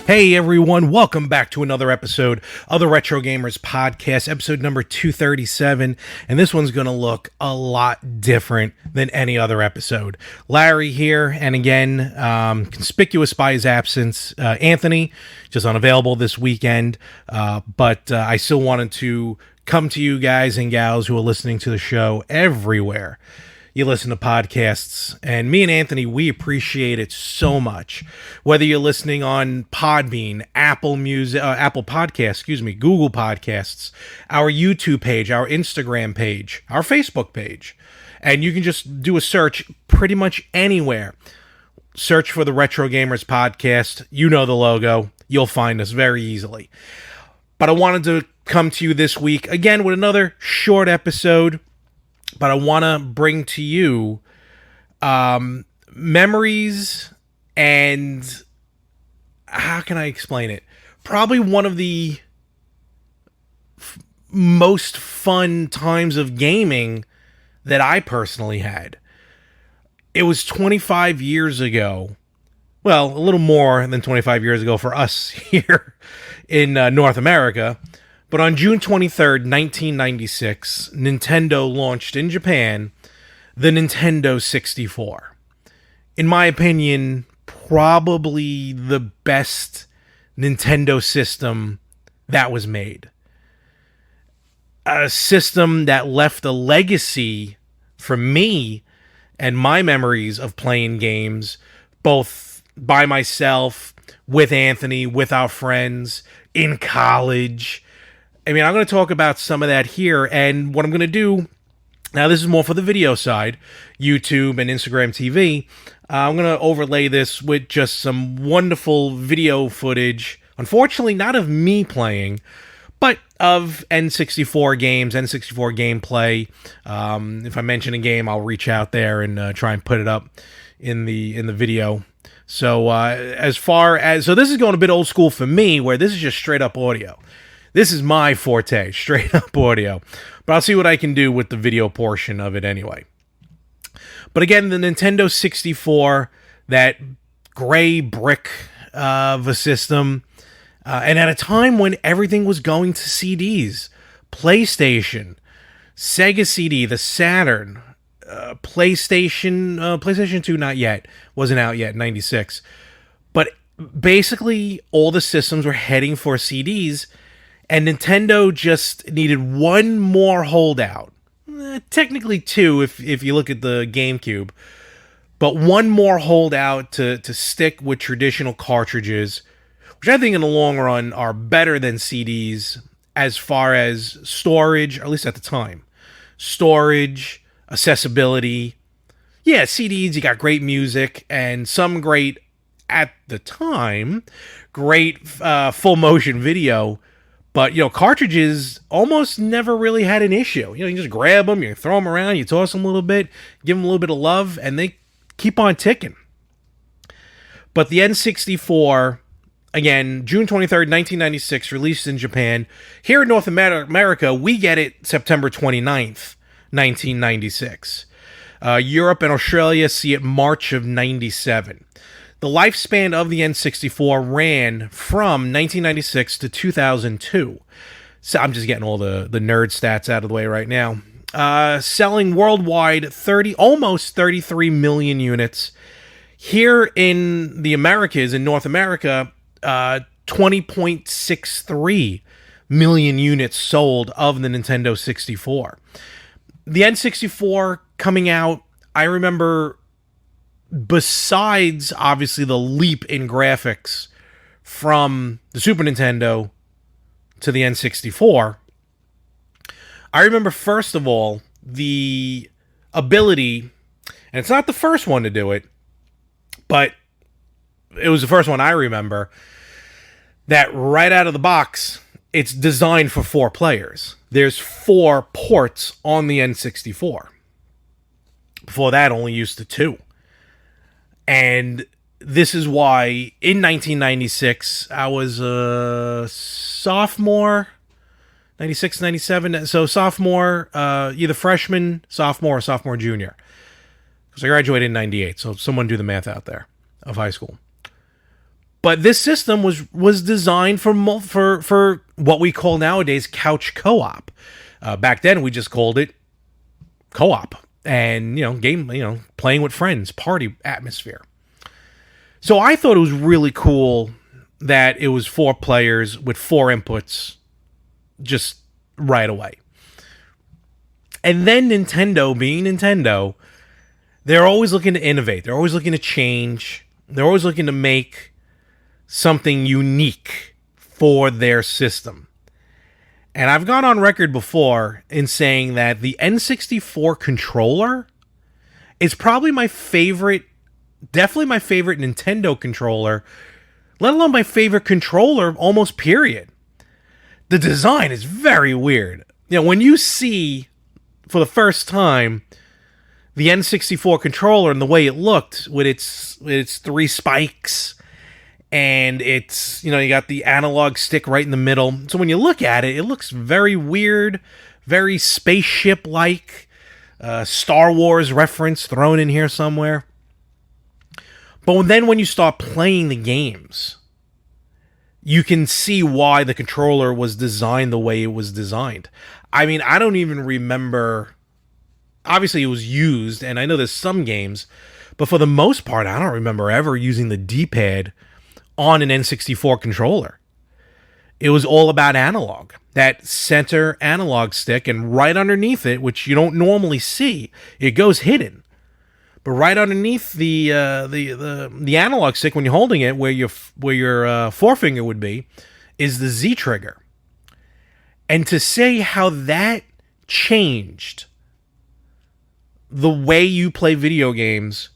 Hey everyone, welcome back to another episode of the Retro Gamers Podcast, episode number 237, and this one's going to look a lot different than any other episode. Larry here, and again, conspicuous by his absence, Anthony, just unavailable this weekend, but I still wanted to come to you guys and gals who are listening to the show everywhere you listen to podcasts, and me and Anthony, we appreciate it so much. Whether you're listening on Podbean, Apple Podcasts, Google Podcasts, our YouTube page, our Instagram page, our Facebook page, and you can just do a search pretty much anywhere. Search for the Retro Gamers Podcast. You know the logo. You'll find us very easily. But I wanted to come to you this week again with another short episode. But I want to bring to you memories and how can I explain it? Probably one of the most fun times of gaming that I personally had. It was 25 years ago. Well, a little more than 25 years ago for us here in North America. But on June 23rd, 1996, Nintendo launched in Japan the Nintendo 64. In my opinion, probably the best Nintendo system that was made. A system that left a legacy for me and my memories of playing games, both by myself, with Anthony, with our friends, in college. I mean, I'm going to talk about some of that here, and what I'm going to do, now this is more for the video side, YouTube and Instagram TV, I'm going to overlay this with just some wonderful video footage, unfortunately not of me playing, but of N64 games, N64 gameplay. If I mention a game, I'll reach out there and try and put it up in the video. So so this is going a bit old school for me, where this is just straight up audio. This is my forte, straight up audio. But I'll see what I can do with the video portion of it anyway. But again, the Nintendo 64, that gray brick of a system, and at a time when everything was going to CDs, PlayStation, Sega CD, the Saturn, PlayStation 2 not yet, wasn't out yet, 96. But basically all the systems were heading for CDs, and Nintendo just needed one more holdout. Technically two, if you look at the GameCube. But one more holdout to stick with traditional cartridges, which I think in the long run are better than CDs as far as storage, or at least at the time. Storage, accessibility. Yeah, CDs, you got great music, and some great, at the time, great full motion video. But, cartridges almost never really had an issue. You just grab them, you throw them around, you toss them a little bit, give them a little bit of love, and they keep on ticking. But the N64, again, June 23rd, 1996, released in Japan. Here in North America, we get it September 29th, 1996. Europe and Australia see it March of 97. The lifespan of the N64 ran from 1996 to 2002. So I'm just getting all the nerd stats out of the way right now. Selling worldwide almost 33 million units. Here in the Americas, in North America, 20.63 million units sold of the Nintendo 64. The N64 coming out, I remember, besides obviously the leap in graphics from the Super Nintendo to the N64, I remember first of all the ability, and it's not the first one to do it, but it was the first one I remember, that right out of the box, it's designed for 4 players. There's 4 ports on the N64. Before that, only used to 2. And this is why in 1996, I was a sophomore, 96, 97. So sophomore, either freshman, sophomore, or sophomore, junior. Because I graduated in 98. So someone do the math out there of high school. But this system was designed for what we call nowadays couch co-op. Back then, we just called it co-op, and playing with friends, party atmosphere. So I thought it was really cool that it was 4 players with 4 inputs, just right away. And then Nintendo, being Nintendo, they're always looking to innovate. They're always looking to change. They're always looking to make something unique for their system. And I've gone on record before in saying that the N64 controller is probably my favorite, definitely my favorite Nintendo controller, let alone my favorite controller, almost period. The design is very weird. When you see for the first time the N64 controller and the way it looked with its 3 spikes, and it's, you got the analog stick right in the middle. So when you look at it, it looks very weird, very spaceship-like, Star Wars reference thrown in here somewhere. But then when you start playing the games, you can see why the controller was designed the way it was designed. I mean, I don't even remember. Obviously, it was used, and I know there's some games, but for the most part, I don't remember ever using the D-pad on an N64 controller. It was all about analog. That center analog stick, and right underneath it, which you don't normally see, it goes hidden. But right underneath the analog stick, when you're holding it, where your forefinger would be, is the Z trigger. And to say how that changed the way you play video games,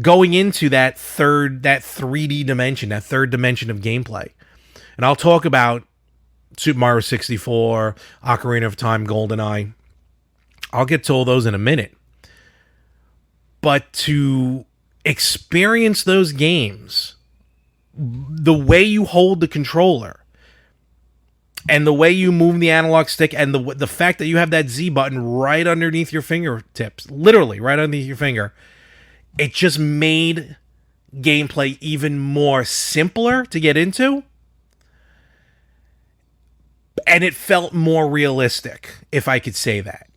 going into that 3D dimension, that third dimension of gameplay. And I'll talk about Super Mario 64, Ocarina of Time, GoldenEye. I'll get to all those in a minute. But to experience those games, the way you hold the controller, and the way you move the analog stick, and the fact that you have that Z button right underneath your fingertips, literally right underneath your finger, it just made gameplay even more simpler to get into. And it felt more realistic, if I could say that.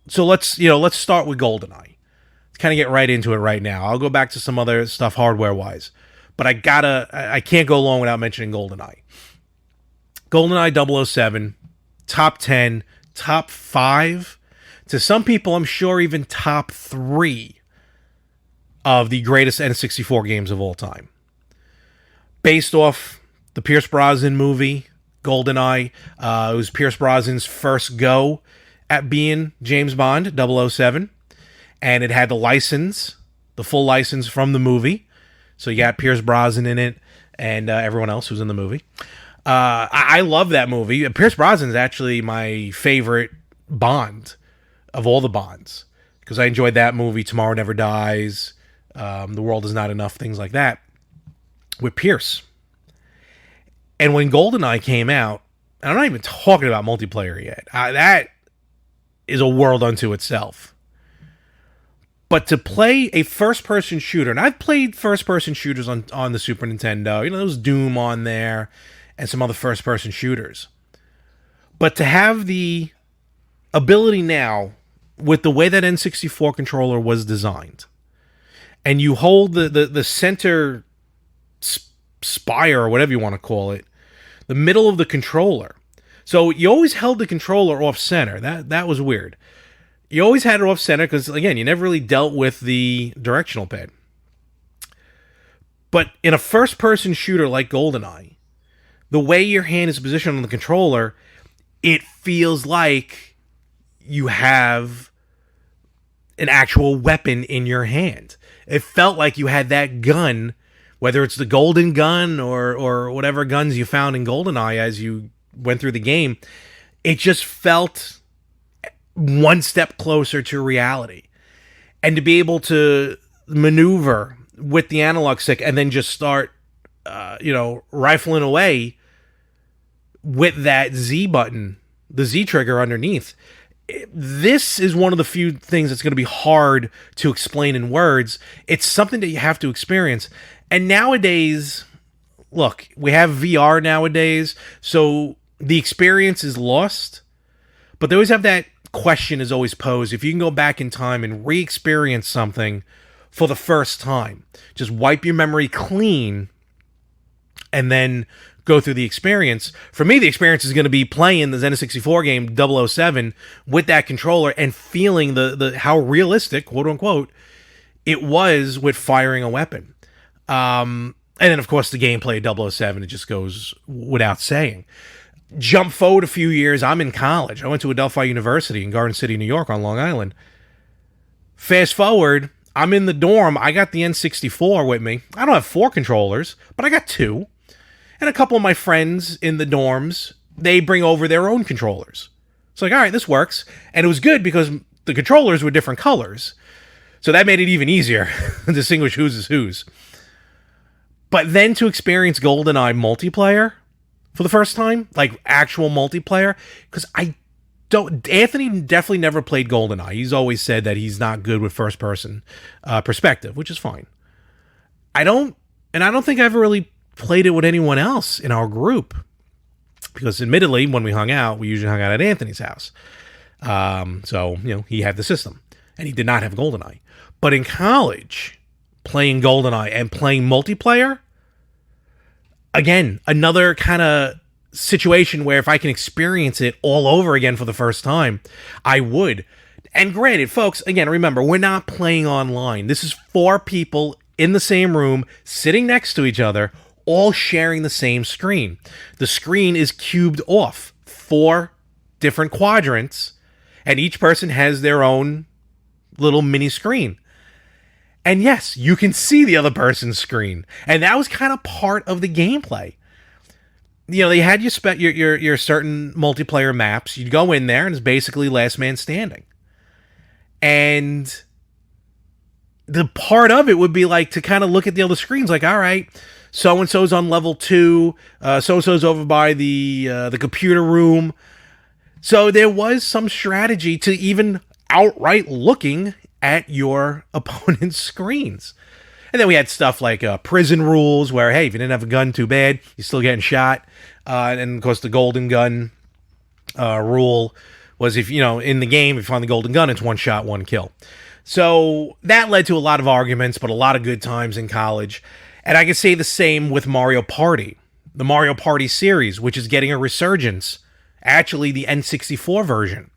So let's start with GoldenEye. Let's kind of get right into it right now. I'll go back to some other stuff hardware-wise. But I can't go long without mentioning GoldenEye. GoldenEye 007, top 10, top 5, to some people, I'm sure even top 3 of the greatest N64 games of all time. Based off the Pierce Brosnan movie, GoldenEye. It was Pierce Brosnan's first go at being James Bond, 007. And it had the full license from the movie. So you got Pierce Brosnan in it and everyone else who's in the movie. I love that movie. Pierce Brosnan is actually my favorite Bond of all the Bonds, because I enjoyed that movie, Tomorrow Never Dies, The World Is Not Enough, things like that, with Pierce. And when GoldenEye came out, and I'm not even talking about multiplayer yet, that is a world unto itself. But to play a first-person shooter, and I've played first-person shooters on the Super Nintendo, there was Doom on there, and some other first-person shooters. But to have the ability now, with the way that N64 controller was designed, and you hold the center spire, or whatever you want to call it, the middle of the controller. So you always held the controller off-center. That was weird. You always had it off-center because, again, you never really dealt with the directional pad. But in a first-person shooter like GoldenEye, the way your hand is positioned on the controller, it feels like you have an actual weapon in your hand. It felt like you had that gun, whether it's the golden gun or whatever guns you found in GoldenEye as you went through the game. It just felt one step closer to reality. And to be able to maneuver with the analog stick and then just start, rifling away with that Z button, the Z trigger underneath. This is one of the few things that's going to be hard to explain in words. It's something that you have to experience. And nowadays, look, we have VR nowadays, so the experience is lost. But they always have that question is always posed. If you can go back in time and re-experience something for the first time, just wipe your memory clean and then go through the experience. For me, the experience is going to be playing the N64 game 007 with that controller and feeling the how realistic, quote unquote, it was with firing a weapon. And then, of course, the gameplay of 007, it just goes without saying. Jump forward a few years, I'm in college. I went to Adelphi University in Garden City, New York on Long Island. Fast forward, I'm in the dorm. I got the N64 with me. I don't have 4 controllers, but I got 2. And a couple of my friends in the dorms, they bring over their own controllers. It's like, all right, this works. And it was good because the controllers were different colors. So that made it even easier to distinguish whose is whose. But then to experience GoldenEye multiplayer for the first time, like actual multiplayer, because Anthony definitely never played GoldenEye. He's always said that he's not good with first-person perspective, which is fine. I don't think I ever really played it with anyone else in our group, because admittedly, when we hung out, we usually hung out at Anthony's house. So, he had the system, and he did not have GoldenEye. But in college, playing GoldenEye and playing multiplayer, again, another kind of situation where if I can experience it all over again for the first time, I would. And granted, folks, again, remember, we're not playing online. This is 4 people in the same room, sitting next to each other, all sharing the same screen. The screen is cubed off 4 different quadrants, and each person has their own little mini screen. And yes, you can see the other person's screen. And that was kind of part of the gameplay. They had your certain multiplayer maps. You'd go in there, and it's basically last man standing. And the part of it would be like to kind of look at the other screens, like, all right, so-and-so's on level 2, so-and-so's over by the computer room. So there was some strategy to even outright looking at your opponent's screens. And then we had stuff like prison rules where, hey, if you didn't have a gun, too bad. You're still getting shot. And, of course, the golden gun rule was if, in the game, if you find the golden gun, it's 1 shot, 1 kill. So that led to a lot of arguments, but a lot of good times in college. And I can say the same with Mario Party. The Mario Party series, which is getting a resurgence. Actually, the N64 version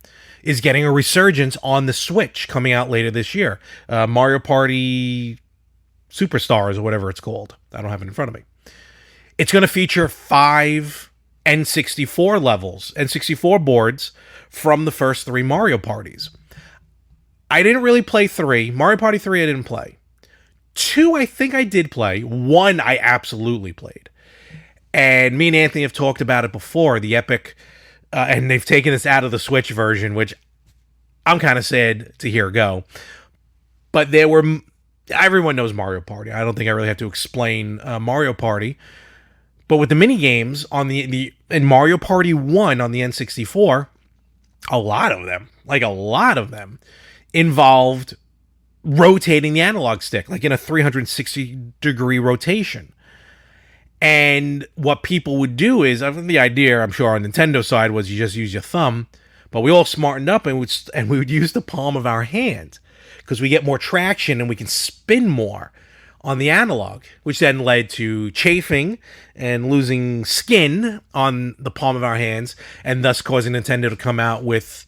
is getting a resurgence on the Switch coming out later this year. Mario Party Superstars or whatever it's called. I don't have it in front of me. It's going to feature 5 N64 levels, N64 boards from the first 3 Mario Parties. I didn't really play 3. Mario Party 3 I didn't play. 2 I think I did play. 1 I absolutely played. And me and Anthony have talked about it before, the epic, and they've taken this out of the Switch version, which I'm kind of sad to hear go. But everyone knows Mario Party. I don't think I really have to explain Mario Party. But with the mini games on in Mario Party 1 on the N64, a lot of them involved rotating the analog stick, like in a 360-degree rotation. And what people would do is, the idea, I'm sure, on Nintendo side was you just use your thumb, but we all smartened up and we would use the palm of our hand because we get more traction and we can spin more on the analog, which then led to chafing and losing skin on the palm of our hands, and thus causing Nintendo to come out with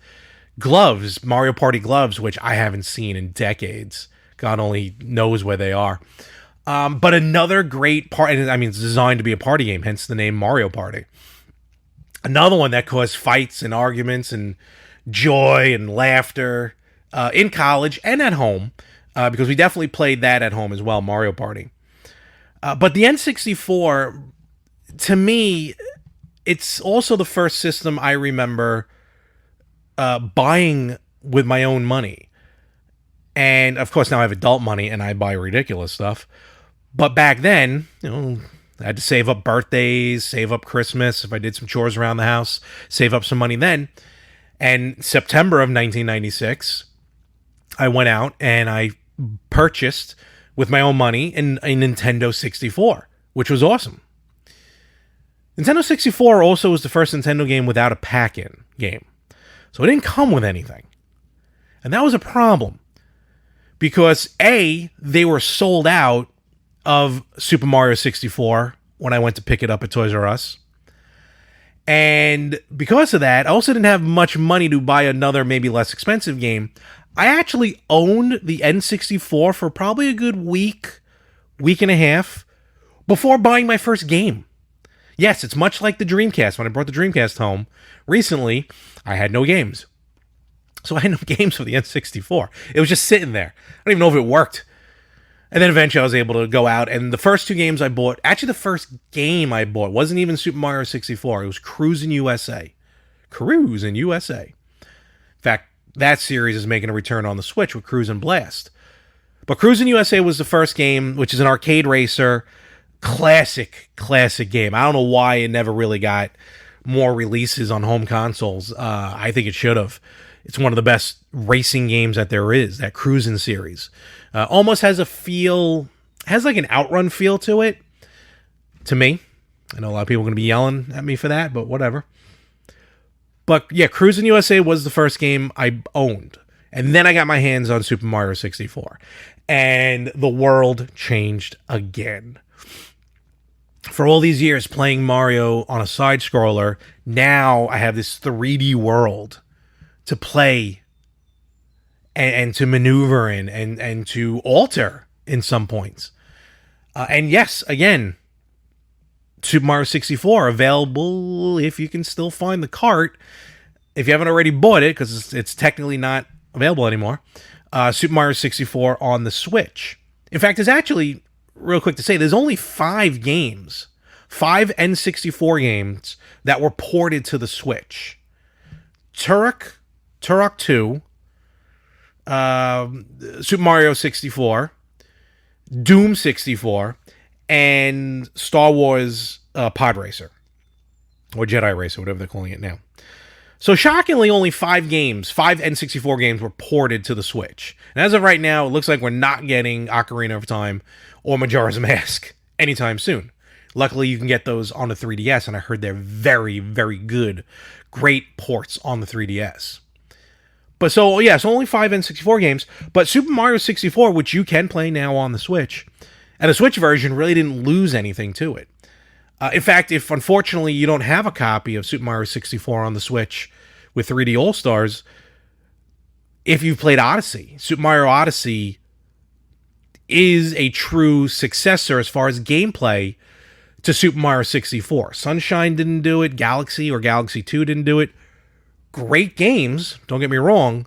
gloves, Mario Party gloves, which I haven't seen in decades. God only knows where they are. But another great part, and I mean, it's designed to be a party game, hence the name Mario Party. Another one that caused fights and arguments and joy and laughter in college and at home, because we definitely played that at home as well, Mario Party. But the N64, to me, it's also the first system I remember buying with my own money. And, of course, now I have adult money and I buy ridiculous stuff. But back then, I had to save up birthdays, save up Christmas, if I did some chores around the house, save up some money then. And September of 1996, I went out and I purchased with my own money in a Nintendo 64, which was awesome. Nintendo 64 also was the first Nintendo game without a pack-in game. So it didn't come with anything. And that was a problem. Because A, they were sold out of Super Mario 64 when I went to pick it up at Toys R Us. And because of that, I also didn't have much money to buy another, maybe less expensive game. I actually owned the N64 for probably a good week and a half before buying my first game. Yes, it's much like the Dreamcast. When I brought the Dreamcast home recently, I had no games. So I had no games for the N64. It was just sitting there. I don't even know if it worked. And then eventually I was able to go out, and the first two games I bought, actually the first game I bought wasn't even Super Mario 64. It was Cruisin' USA. Cruisin' USA. In fact, that series is making a return on the Switch with Cruisin' Blast. But Cruisin' USA was the first game, which is an arcade racer. Classic game. I don't know why it never really got more releases on home consoles. I think it should have. It's one of the best racing games that there is, that Cruisin' series. Almost has a feel, has like an Outrun feel to it, to me. I know a lot of people are going to be yelling at me for that, but whatever. But yeah, Cruisin' USA was the first game I owned. And then I got my hands on Super Mario 64. And the world changed again. For all these years playing Mario on a side-scroller, now I have this 3D world to play and to maneuver in and to alter in some points. And yes, again, Super Mario 64 available if you can still find the cart. If you haven't already bought it, because it's technically not available anymore, Super Mario 64 on the Switch. In fact, there's actually, real quick to say, there's only 5 games, 5 N64 games that were ported to the Switch. Turok 2, Super Mario 64, Doom 64, and Star Wars Pod Racer, or Jedi Racer, whatever they're calling it now. So shockingly, only 5 N64 games were ported to the Switch. And as of right now, it looks like we're not getting Ocarina of Time or Majora's Mask anytime soon. Luckily, you can get those on the 3DS, and I heard they're very, very good. Great ports on the 3DS. But so, yeah, so only 5 N64 games. But Super Mario 64, which you can play now on the Switch, and the Switch version really didn't lose anything to it. In fact, if unfortunately you don't have a copy of Super Mario 64 on the Switch with 3D All-Stars, if you've played Odyssey, Super Mario Odyssey is a true successor as far as gameplay to Super Mario 64. Sunshine didn't do it, Galaxy or Galaxy 2 didn't do it. Great games, don't get me wrong,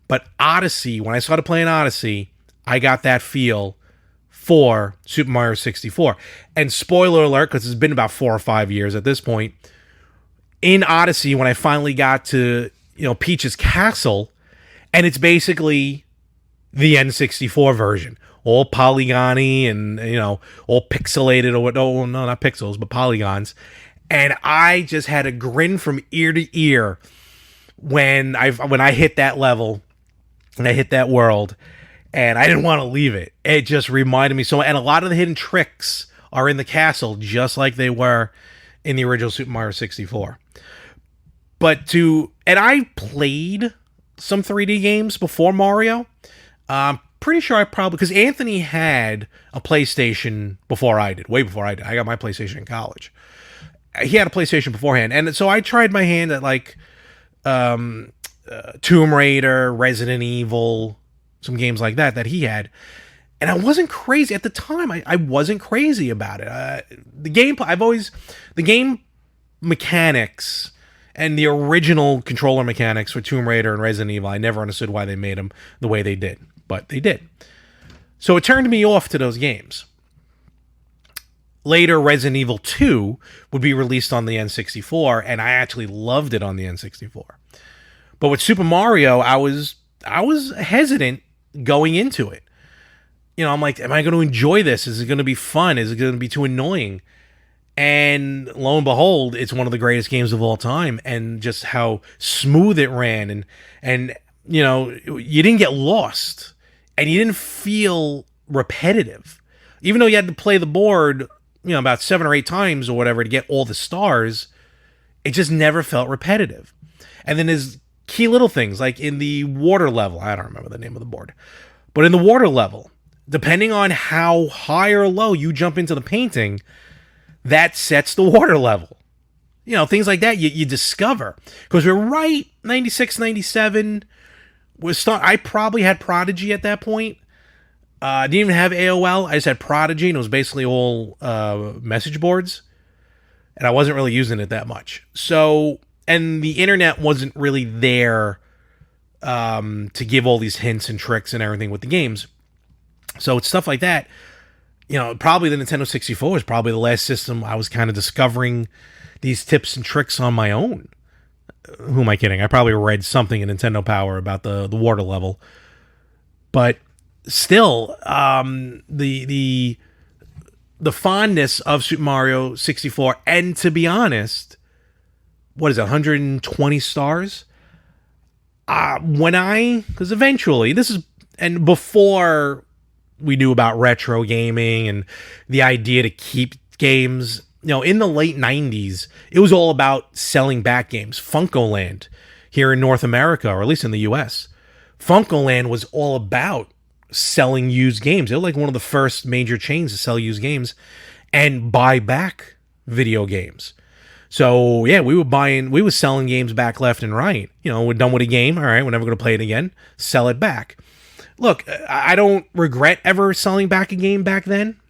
but Odyssey, when I started playing Odyssey, I got that feel for Super Mario 64. And spoiler alert, because it's been about 4 or 5 years at this point, in Odyssey, when I finally got to, Peach's castle, and it's basically the N64 version. All polygony and, all pixelated, or what? Oh, no, not pixels, but polygons. And I just had a grin from ear to ear when I hit that level and I hit that world. And I didn't want to leave it. It just reminded me so much. And a lot of the hidden tricks are in the castle, just like they were in the original Super Mario 64. And I played some 3D games before Mario. Pretty sure I probably, because Anthony had a PlayStation before I did, way before I did. I got my PlayStation in college. He had a PlayStation beforehand. And so I tried my hand at like Tomb Raider, Resident Evil, some games like that he had, and I wasn't crazy at the time. I wasn't crazy about it. The game mechanics and the original controller mechanics for Tomb Raider and Resident Evil, I never understood why they made them the way they did, but they did. So it turned me off to those games. Later, Resident Evil 2 would be released on the N64, and I actually loved it on the N64. But with Super Mario, I was hesitant going into it. I'm like, am I going to enjoy this? Is it going to be fun? Is it going to be too annoying? And lo and behold, it's one of the greatest games of all time, and just how smooth it ran, and you didn't get lost, and you didn't feel repetitive. Even though you had to play the board, about 7 or 8 times or whatever to get all the stars, it just never felt repetitive. And then there's key little things like in the water level. I don't remember the name of the board, but in the water level, depending on how high or low you jump into the painting, that sets the water level. Things like that you discover. Because we're right, 96, 97. I probably had Prodigy at that point. I didn't even have AOL. I just had Prodigy, and it was basically all message boards. And I wasn't really using it that much. So, and the internet wasn't really there to give all these hints and tricks and everything with the games. So it's stuff like that. Probably the Nintendo 64 was probably the last system I was kind of discovering these tips and tricks on my own. Who am I kidding? I probably read something in Nintendo Power about the water level. But still, the fondness of Super Mario 64, and to be honest, what is it, 120 stars? Because eventually, and before we knew about retro gaming and the idea to keep games, in the late 90s, it was all about selling back games. Funkoland here in North America, or at least in the US, Funkoland was all about selling used games. They were like one of the first major chains to sell used games and buy back video games. So yeah, we were selling games back left and right. We're done with a game. All right, we're never going to play it again. Sell it back. Look, I don't regret ever selling back a game back then,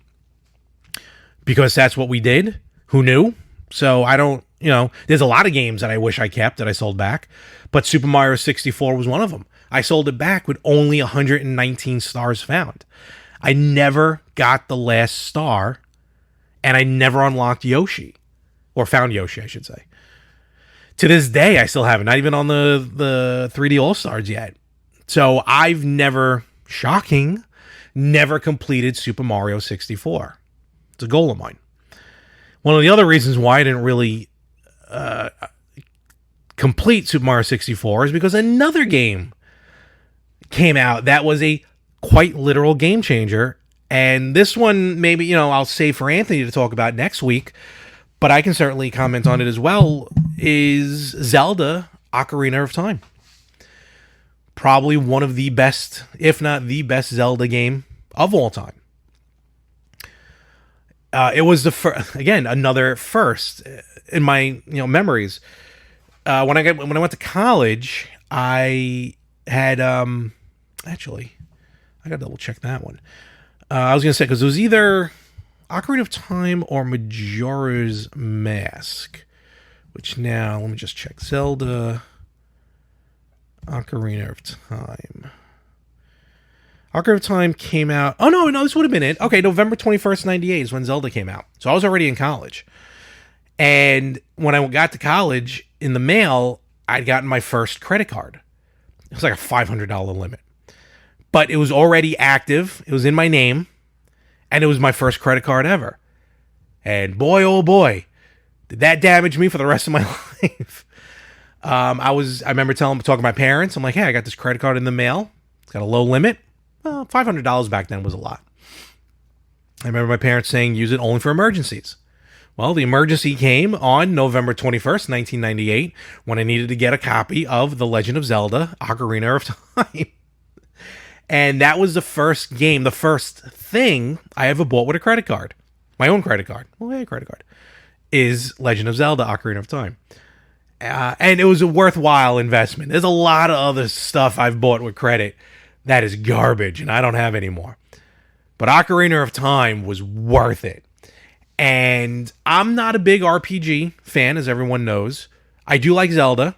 because that's what we did. Who knew? So I don't, there's a lot of games that I wish I kept that I sold back, but Super Mario 64 was one of them. I sold it back with only 119 stars found. I never got the last star, and I never unlocked Yoshi, or found Yoshi, I should say. To this day, I still haven't, not even on the 3D All-Stars yet. So I've never completed Super Mario 64. It's a goal of mine. One of the other reasons why I didn't really complete Super Mario 64 is because another game came out that was a quite literal game changer. And this one, maybe, I'll save for Anthony to talk about next week, but I can certainly comment on it as well, is Zelda Ocarina of Time. Probably one of the best, if not the best Zelda game of all time. It was another first in my memories. When I went to college, I had actually I gotta double check that one. I was gonna say, because it was either Ocarina of Time or Majora's Mask. Which now, let me just check. Zelda Ocarina of Time. Ocarina of Time came out... Oh, no, this would have been it. Okay, November 21st, 98 is when Zelda came out. So I was already in college. And when I got to college, in the mail, I'd gotten my first credit card. It was like a $500 limit. But it was already active. It was in my name. And it was my first credit card ever. And boy, oh boy, did that damage me for the rest of my life. I remember talking to my parents. I'm like, hey, I got this credit card in the mail. It's got a low limit. Well, $500 back then was a lot. I remember my parents saying, use it only for emergencies. Well, the emergency came on November 21st, 1998, when I needed to get a copy of The Legend of Zelda, Ocarina of Time. And that was the first game, the first thing I ever bought with a credit card. My own credit card. Well, yeah, credit card. Is Legend of Zelda, Ocarina of Time. And it was a worthwhile investment. There's a lot of other stuff I've bought with credit that is garbage, and I don't have anymore. But Ocarina of Time was worth it. And I'm not a big RPG fan, as everyone knows. I do like Zelda.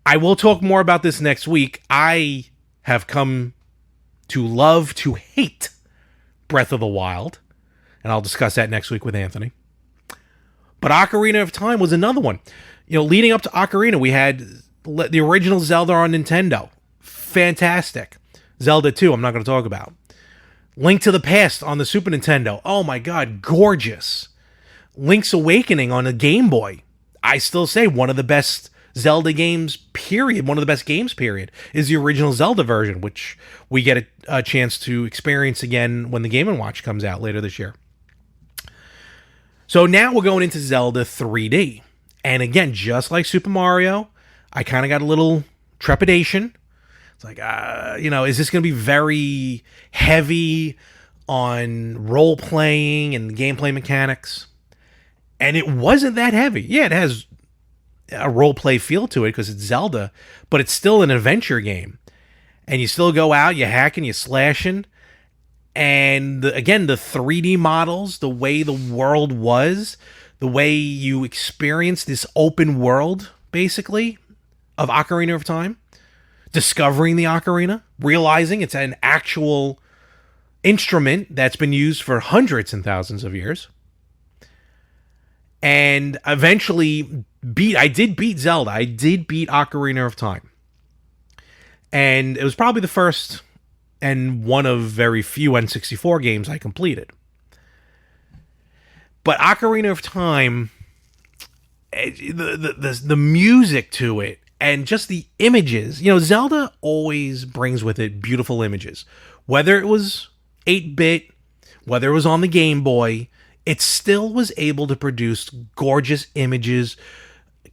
I will talk more about this next week. I have come to love to hate Breath of the Wild. And I'll discuss that next week with Anthony. But Ocarina of Time was another one. Leading up to Ocarina, we had the original Zelda on Nintendo. Fantastic. Zelda 2, I'm not going to talk about. Link to the Past on the Super Nintendo. Oh my God, gorgeous. Link's Awakening on the Game Boy. I still say one of the best Zelda games, period, one of the best games, period, is the original Zelda version, which we get a chance to experience again when the Game & Watch comes out later this year. So now we're going into Zelda 3D. And again, just like Super Mario, I kind of got a little trepidation. It's like, is this going to be very heavy on role-playing and gameplay mechanics? And it wasn't that heavy. Yeah, it has a role-play feel to it because it's Zelda, but it's still an adventure game. And you still go out, you hacking, you slashing. And again, the 3D models, the way the world was, the way you experience this open world, basically, of Ocarina of Time, discovering the ocarina, realizing it's an actual instrument that's been used for hundreds and thousands of years. And eventually I did beat Zelda. I did beat Ocarina of Time. And it was probably the first and one of very few N64 games I completed. But Ocarina of Time, the music to it, and just the images. Zelda always brings with it beautiful images. Whether it was 8-bit, whether it was on the Game Boy, it still was able to produce gorgeous images,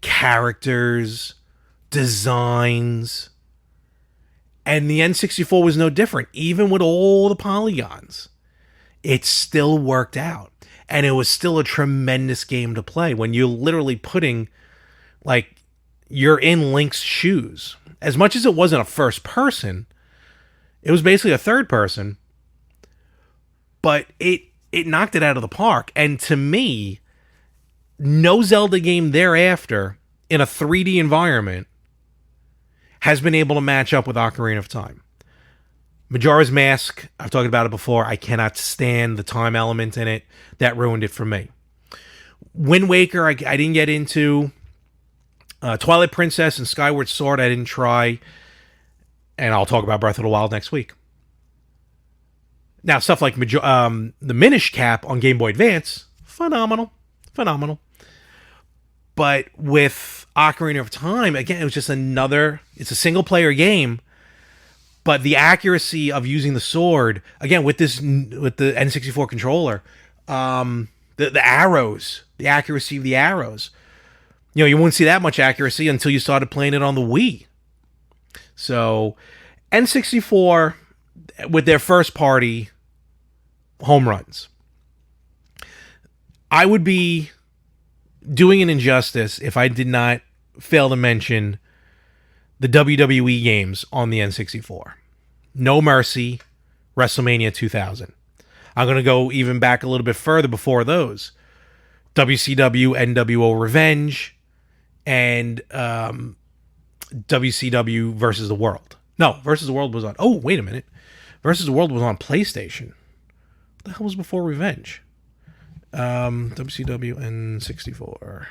characters, designs. And the N64 was no different. Even with all the polygons, it still worked out. And it was still a tremendous game to play when you're literally putting, you're in Link's shoes. As much as it wasn't a first person, it was basically a third person. But it knocked it out of the park. And to me, no Zelda game thereafter in a 3D environment has been able to match up with Ocarina of Time. Majora's Mask, I've talked about it before. I cannot stand the time element in it. That ruined it for me. Wind Waker, I didn't get into. Twilight Princess and Skyward Sword, I didn't try. And I'll talk about Breath of the Wild next week. Now, stuff like the Minish Cap on Game Boy Advance, phenomenal. But with Ocarina of Time, again, it was just it's a single-player game, but the accuracy of using the sword, again, with the N64 controller, the arrows, the accuracy of the arrows, you wouldn't see that much accuracy until you started playing it on the Wii. So, N64, with their first-party home runs, I would be doing an injustice if I did not fail to mention the WWE games on the N64. No Mercy, WrestleMania 2000. I'm going to go even back a little bit further before those. WCW, NWO Revenge, and WCW Versus the World. No, Versus the World was on... Oh, wait a minute. Versus the World was on PlayStation. What the hell was before Revenge? WCW N64.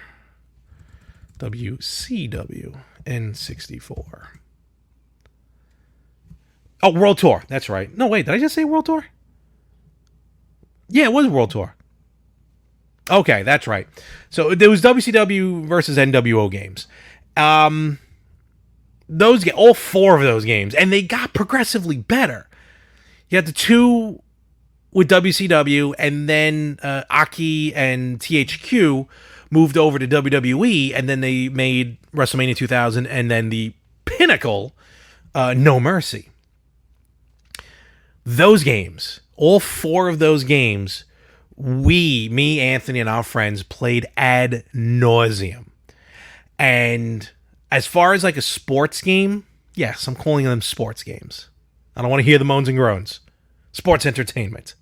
WCW N64. Oh, World Tour. That's right. No, wait. Did I just say World Tour? Yeah, it was World Tour. Okay, that's right. So there was WCW versus NWO games. All 4 of those games, and they got progressively better. You had the 2 with WCW, and then Aki and THQ moved over to WWE, and then they made WrestleMania 2000, and then the pinnacle, No Mercy. Those games, all 4 of those games, me, Anthony, and our friends played ad nauseum. And as far as a sports game, yes, I'm calling them sports games. I don't want to hear the moans and groans. Sports entertainment.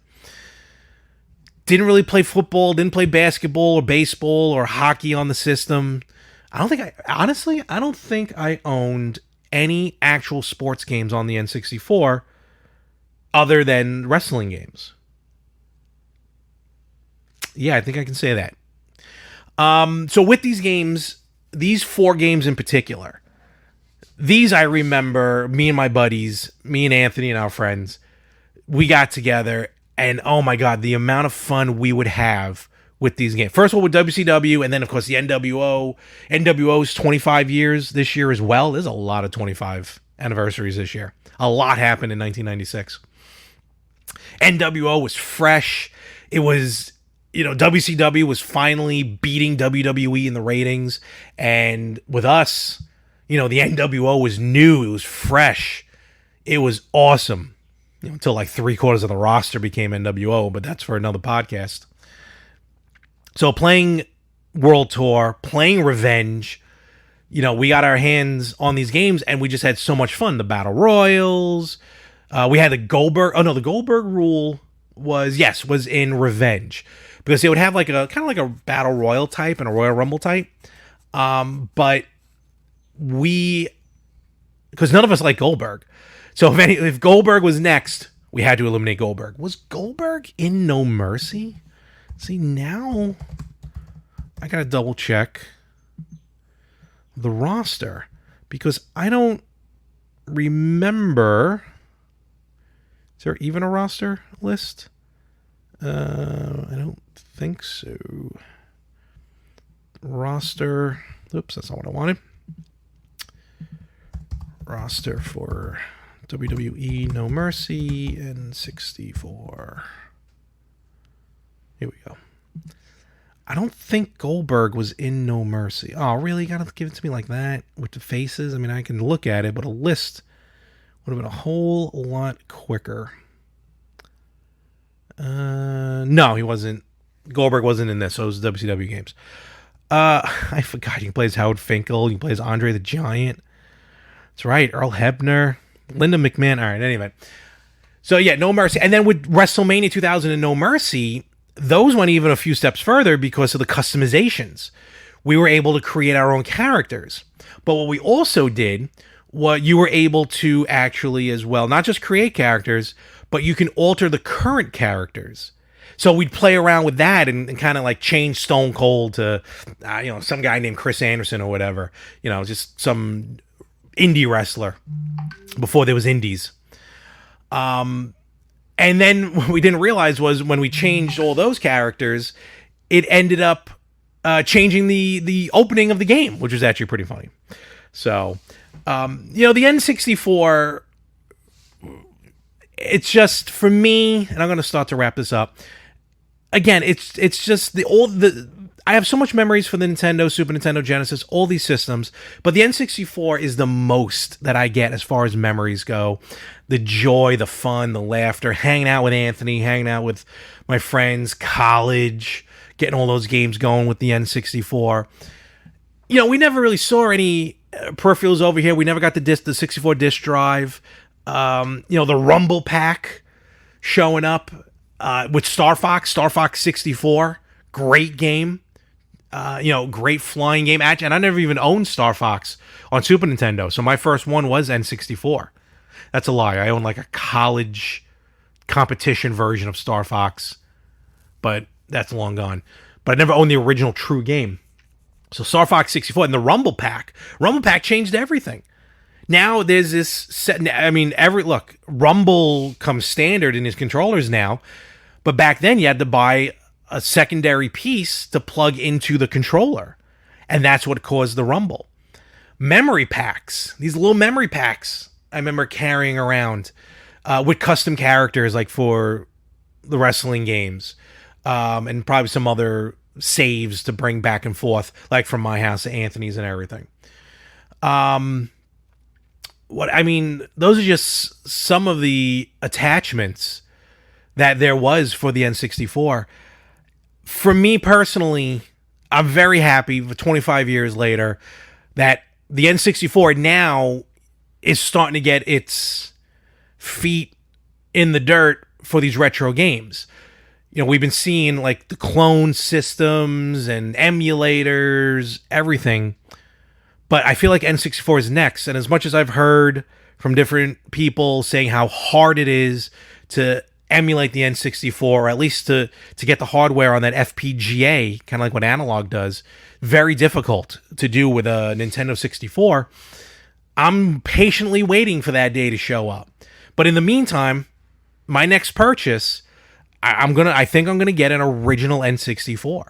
Didn't really play football, didn't play basketball or baseball or hockey on the system. I don't think I owned any actual sports games on the N64 other than wrestling games. Yeah, I think I can say that. So with these games, these 4 games in particular, these I remember, me and my buddies, me and Anthony and our friends, we got together, and oh my God, the amount of fun we would have with these games. First of all, with WCW, and then, of course, the NWO. NWO's 25 years this year as well. There's a lot of 25 anniversaries this year. A lot happened in 1996. NWO was fresh. It was, WCW was finally beating WWE in the ratings. And with us, the NWO was new. It was fresh. It was awesome. Until like 3/4 of the roster became NWO, but that's for another podcast. So playing World Tour, playing Revenge, we got our hands on these games and we just had so much fun. The Battle Royals. We had the Goldberg. Oh no, the Goldberg rule was in Revenge, because they would have like a kind of like a Battle Royal type and a Royal Rumble type. But because none of us like Goldberg. So if Goldberg was next, we had to eliminate Goldberg. Was Goldberg in No Mercy? See, now I gotta double check the roster, because I don't remember. Is there even a roster list? I don't think so. Roster. Oops, that's not what I wanted. Roster for WWE No Mercy N64. Here we go. I don't think Goldberg was in No Mercy. Oh, really? You gotta give it to me like that with the faces? I mean, I can look at it, but a list would have been a whole lot quicker. No, he wasn't. Goldberg wasn't in this, so it was WCW games. I forgot. He plays Howard Finkel. He plays Andre the Giant. That's right. Earl Hebner. Linda McMahon. All right, anyway. So, yeah, No Mercy. And then with WrestleMania 2000 and No Mercy, those went even a few steps further because of the customizations. We were able to create our own characters. But what we also did, what you were able to actually as well, not just create characters, but you can alter the current characters. So we'd play around with that and kind of like change Stone Cold to, some guy named Chris Anderson or whatever. Just some indie wrestler before there was indies. And then what we didn't realize was when we changed all those characters, it ended up changing the opening of the game, which was actually pretty funny. So, the N64, it's just, for me, and I'm going to start to wrap this up. Again, it's just I have so much memories for the Nintendo, Super Nintendo, Genesis, all these systems, but the N64 is the most that I get as far as memories go. The joy, the fun, the laughter, hanging out with Anthony, hanging out with my friends, college, getting all those games going with the N64. We never really saw any peripherals over here. We never got the 64 disc drive. The Rumble Pack showing up with Star Fox 64. Great game. Great flying game. And I never even owned Star Fox on Super Nintendo. So my first one was N64. That's a lie. I owned like a college competition version of Star Fox, but that's long gone. But I never owned the original true game. So Star Fox 64 and the Rumble Pack. Rumble Pack changed everything. Now there's this set. Rumble comes standard in his controllers now, but back then you had to buy a secondary piece to plug into the controller, and that's what caused the Rumble. Memory packs, these little memory packs I remember carrying around with custom characters like for the wrestling games, and probably some other saves to bring back and forth, like from my house to Anthony's and everything. Those are just some of the attachments that there was for the N64. For me personally, I'm very happy 25 years later that the N64 now is starting to get its feet in the dirt for these retro games. We've been seeing like the clone systems and emulators, everything. But I feel like N64 is next. And as much as I've heard from different people saying how hard it is to emulate the N64, or at least to get the hardware on that FPGA, kind of like what Analog does, very difficult to do with a Nintendo 64. I'm patiently waiting for that day to show up. But in the meantime, my next purchase, I think I'm gonna get an original N64.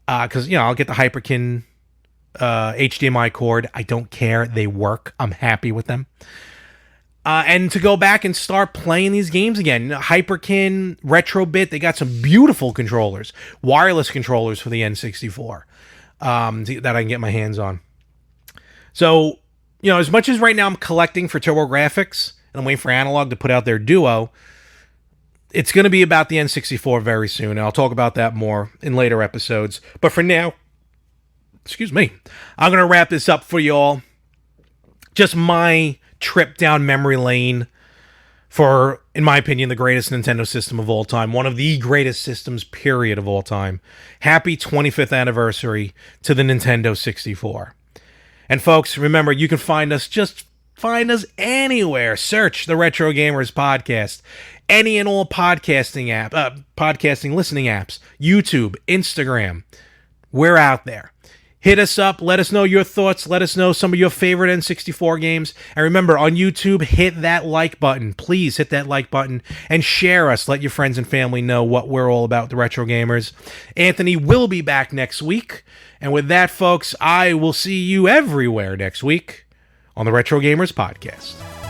because I'll get the Hyperkin HDMI cord. I don't care. They work. I'm happy with them. And to go back and start playing these games again. Hyperkin, Retrobit, they got some beautiful controllers, wireless controllers for the N64 that I can get my hands on. So, as much as right now I'm collecting for TurboGrafx, and I'm waiting for Analog to put out their Duo, it's going to be about the N64 very soon, and I'll talk about that more in later episodes. But for now, excuse me, I'm going to wrap this up for y'all. Just my trip down memory lane for, in my opinion, the greatest Nintendo system of all time. One of the greatest systems, period, of all time. Happy 25th anniversary to the Nintendo 64. And folks, remember, you can find us anywhere. Search the Retro Gamers Podcast. Any and all podcasting listening apps. YouTube, Instagram. We're out there. Hit us up. Let us know your thoughts. Let us know some of your favorite N64 games. And remember, on YouTube, hit that like button. Please hit that like button and share us. Let your friends and family know what we're all about, the Retro Gamers. Anthony will be back next week. And with that, folks, I will see you everywhere next week on the Retro Gamers Podcast.